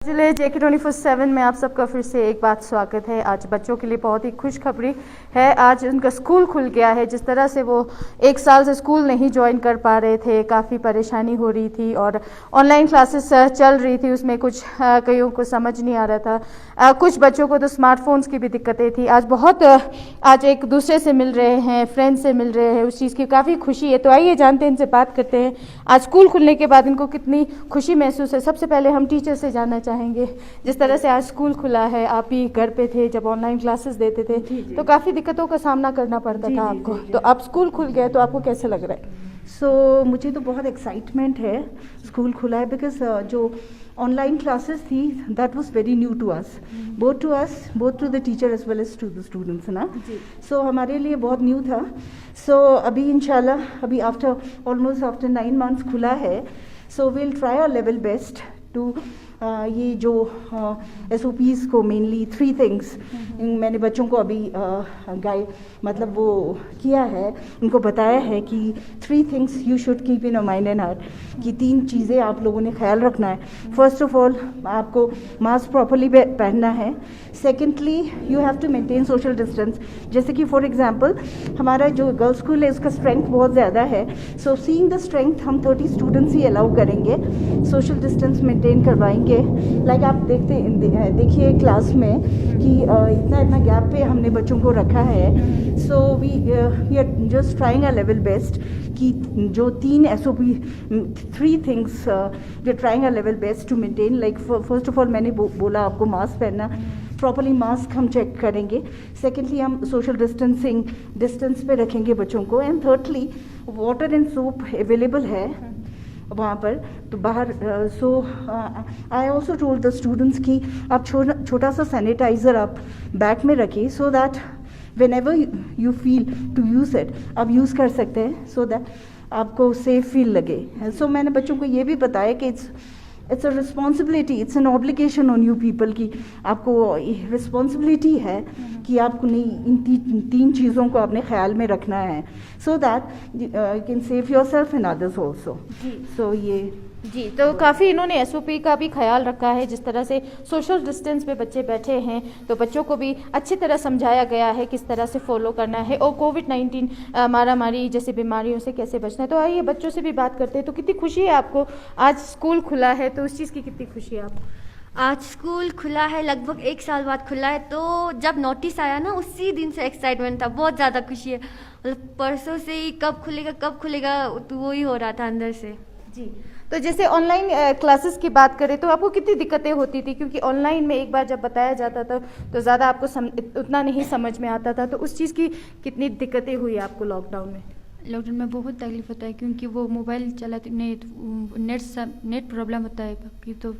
जिले JK 24/7 में आप सबका फिर से एक बात स्वागत है। आज बच्चों के लिए बहुत ही खुशखबरी है। आज उनका स्कूल खुल गया है। जिस तरह से वो एक साल से स्कूल नहीं ज्वाइन कर पा रहे थे, काफ़ी परेशानी हो रही थी और ऑनलाइन क्लासेस चल रही थी, उसमें कुछ कईयों को समझ नहीं आ रहा था। कुछ बच्चों को तो स्मार्टफोन्स की भी दिक्कतें थी। आज एक दूसरे से मिल रहे हैं, फ्रेंड से मिल रहे हैं, उस चीज़ की काफ़ी खुशी है। तो आइए जानते हैं, इनसे बात करते हैं आज स्कूल खुलने के बाद इनको कितनी खुशी महसूस है। सबसे पहले हम टीचर से जानना चाहेंगे, जिस तरह से आज स्कूल खुला है, आप ही घर पे थे जब ऑनलाइन क्लासेस देते थे, तो काफ़ी दिक्कतों का सामना करना पड़ता था आपको। तो अब स्कूल खुल गया तो आपको कैसे लग रहा है? मुझे तो बहुत एक्साइटमेंट है, स्कूल खुला है, बिकॉज जो ऑनलाइन क्लासेस थी that was very new to us, both to the teacher as well as to the students ना। सो हमारे लिए बहुत न्यू था। अभी इंशाल्लाह अभी ऑलमोस्ट आफ्टर 9 मंथ्स खुला है। So we'll try our level best to ये जो SOPs को मेनली 3 थिंग्स मैंने बच्चों को अभी मतलब वो किया है, उनको बताया है कि 3 things you should keep in your mind and heart, कि 3 चीज़ें आप लोगों ने ख्याल रखना है। फर्स्ट ऑफ ऑल, आपको मास्क प्रॉपरली पहनना है। Secondly, you have to maintain social distance. जैसे कि फॉर एग्जांपल हमारा जो गर्ल्स स्कूल है उसका स्ट्रेंथ बहुत ज़्यादा है। सो सीइंग द स्ट्रेंथ हम 30 स्टूडेंट्स ही अलाउ करेंगे, सोशल डिस्टेंस मेंटेन करवाएंगे। लाइक आप देखिए क्लास में कि इतना गैप पे हमने बच्चों को रखा है। So we are just trying a level best कि जो 3 things we are trying a level best to maintain. Like first of all मैंने बोला आपको मास्क पहनना, प्रॉपरली मास्क हम चेक करेंगे। सेकेंडली, हम सोशल डिस्टेंस पे रखेंगे बच्चों को। And thirdly, water and soap available है वहाँ पर, तो बाहर। I also told the students कि आप छोटा सा सैनिटाइज़र आप बैग में रखिए, so that whenever you feel to use it आप यूज़ कर सकते हैं, सो दैट आपको सेफ फील लगे। सो मैंने बच्चों को ये भी बताया कि it's a responsibility, it's an obligation on you people, की आपको रिस्पॉन्सिबिलिटी है कि आपको इन 3 चीज़ों को अपने ख्याल में रखना है, so that you can save yourself and others also. So ये जी, तो काफ़ी इन्होंने SOP का भी ख्याल रखा है। जिस तरह से सोशल डिस्टेंस पे बच्चे बैठे हैं, तो बच्चों को भी अच्छी तरह समझाया गया है किस तरह से फॉलो करना है और कोविड-19 महामारी जैसी बीमारियों से कैसे बचना है। तो आइए बच्चों से भी बात करते हैं। तो कितनी खुशी है आपको, आज स्कूल खुला है, तो उस चीज़ की कितनी खुशी है आपको? आज स्कूल खुला है, लगभग 1 साल बाद खुला है, तो जब नोटिस आया ना उसी दिन से एक्साइटमेंट था, बहुत ज़्यादा खुशी है। मतलब परसों से ही कब खुलेगा तो वो ही हो रहा था अंदर से। जी, तो जैसे ऑनलाइन क्लासेस की बात करें तो आपको कितनी दिक्कतें होती थी, क्योंकि ऑनलाइन में एक बार जब बताया जाता था तो ज़्यादा आपको उतना नहीं समझ में आता था, तो उस चीज़ की कितनी दिक्कतें हुई आपको लॉकडाउन में? लॉकडाउन में बहुत तकलीफ होता है, क्योंकि वो मोबाइल चलाते नेट प्रॉब्लम होता है कि तो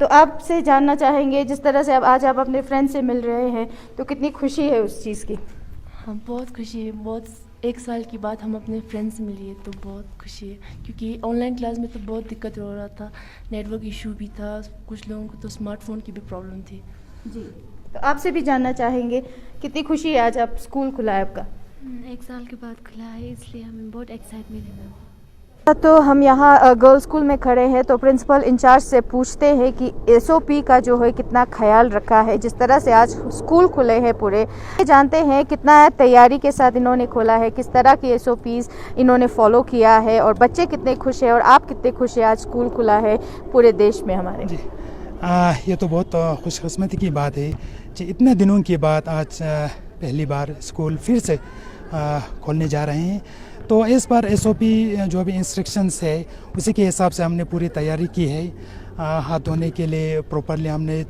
आपसे जानना चाहेंगे, जिस तरह से अब आज आप अपने फ्रेंड से मिल रहे हैं, तो कितनी खुशी है उस चीज़ की? हाँ, बहुत खुशी है। बहुत 1 साल के बाद हम अपने फ्रेंड से मिलिए तो बहुत खुशी है, क्योंकि ऑनलाइन क्लास में तो बहुत दिक्कत हो रहा था, नेटवर्क इशू भी था, कुछ लोगों को तो स्मार्टफोन की भी प्रॉब्लम थी। जी, तो आपसे भी जानना चाहेंगे कितनी खुशी है आज आप स्कूल खुला है आपका? 1 साल के बाद खुला है, इसलिए हमें बहुत एक्साइटमेंट है मैम। तो हम यहाँ गर्ल्स स्कूल में खड़े हैं, तो प्रिंसिपल इंचार्ज से पूछते हैं कि SOP का जो है कितना ख्याल रखा है। जिस तरह से आज स्कूल खुले हैं पूरे, जानते हैं कितना तैयारी के साथ इन्होंने खोला है, किस तरह की SOPs इन्होंने फॉलो किया है और बच्चे कितने खुश हैं और आप कितने खुश हैं आज स्कूल खुला है पूरे देश में हमारे। जी, ये तो बहुत खुशकिस्मती की बात है कि इतने दिनों के बाद आज पहली बार स्कूल फिर से खोलने जा रहे हैं। तो इस बार SOP जो भी इंस्ट्रक्शंस है उसी के हिसाब से हमने पूरी तैयारी की है। हाथ धोने के लिए प्रॉपरली हमने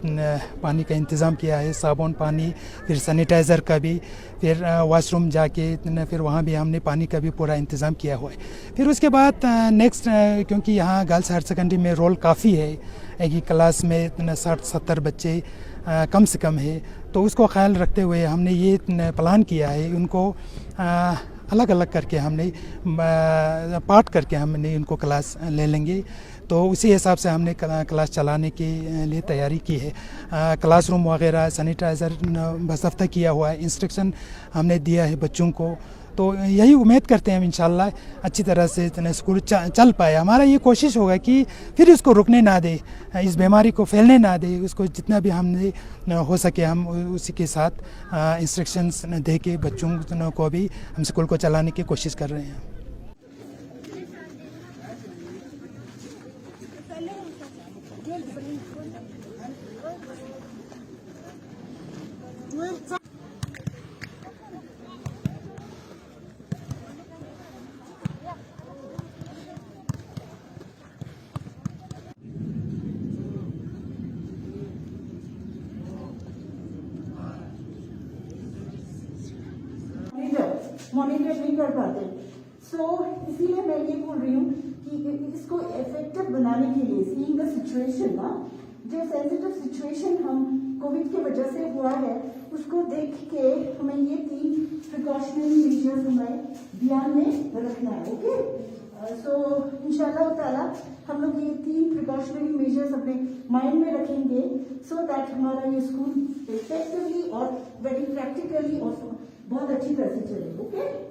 पानी का इंतज़ाम किया है, साबुन, पानी, फिर सैनिटाइज़र का भी, फिर वॉशरूम जाके फिर वहाँ भी हमने पानी का भी पूरा इंतज़ाम किया हुआ है। फिर उसके बाद नेक्स्ट, क्योंकि यहाँ गर्ल्स हायर सेकेंडरी में रोल काफ़ी है, एक ही क्लास में 60-70 बच्चे कम से कम है, तो उसको ख्याल रखते हुए हमने ये प्लान किया है। उनको अलग अलग करके हमने पार्ट करके हमने इनको क्लास ले लेंगे, तो उसी हिसाब से हमने क्लास चलाने के लिए तैयारी की है। क्लासरूम वगैरह सैनिटाइज़र बसफ्ता किया हुआ है, इंस्ट्रक्शन हमने दिया है बच्चों को। तो यही उम्मीद करते हैं हम इंशाल्लाह अच्छी तरह से स्कूल चल पाए। हमारा ये कोशिश होगा कि फिर इसको रुकने ना दे, इस बीमारी को फैलने ना दे, उसको जितना भी हमने हो सके हम उसी के साथ इंस्ट्रक्शंस दे के बच्चों को भी हम स्कूल को चलाने की कोशिश कर रहे हैं। मॉनिटर नहीं कर पाते। सो इसीलिए मैं ये बोल रही हूँ कि इसको इफेक्टिव बनाने के लिए सीइंग द सिचुएशन ना, जो सेंसिटिव सिचुएशन हम कोविड की वजह से हुआ है उसको देख के हमें ये 3 प्रिकॉशनरी मेजर्स हमें ध्यान में रखना है। ओके, सो इंशाल्लाह ताला हम लोग ये 3 प्रिकॉशनरी मेजर्स अपने माइंड में रखेंगे सो दैट हमारा ये स्कूल इफेक्टिवली और वेरी प्रैक्टिकली और बहुत अच्छी तरह से चले। ओके,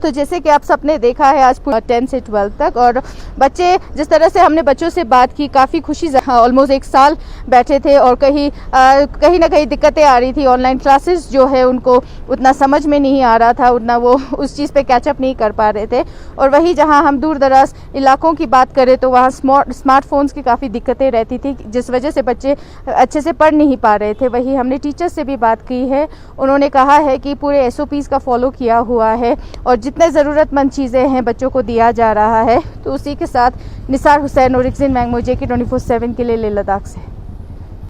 तो जैसे कि आप सबने देखा है आज 10 से 12 तक, और बच्चे जिस तरह से हमने बच्चों से बात की काफ़ी खुशी, ऑलमोस्ट 1 साल बैठे थे और कहीं ना कहीं दिक्कतें आ रही थी। ऑनलाइन क्लासेस जो है उनको उतना समझ में नहीं आ रहा था, उतना वो उस चीज़ पे कैचअप नहीं कर पा रहे थे। और वहीं जहां हम दूर दराज इलाकों की बात करें तो वहाँ स्मार्टफोन्स की काफ़ी दिक्कतें रहती थी, जिस वजह से बच्चे अच्छे से पढ़ नहीं पा रहे थे। वहीं हमने टीचर्स से भी बात की है, उन्होंने कहा है कि पूरे SOPs का फॉलो किया हुआ है और जितने ज़रूरतमंद चीज़ें हैं बच्चों को दिया जा रहा है। तो उसी के साथ निसार हुसैन और रिक्सिन मैंगमो JK 24/7 के लिए लेह लद्दाख से।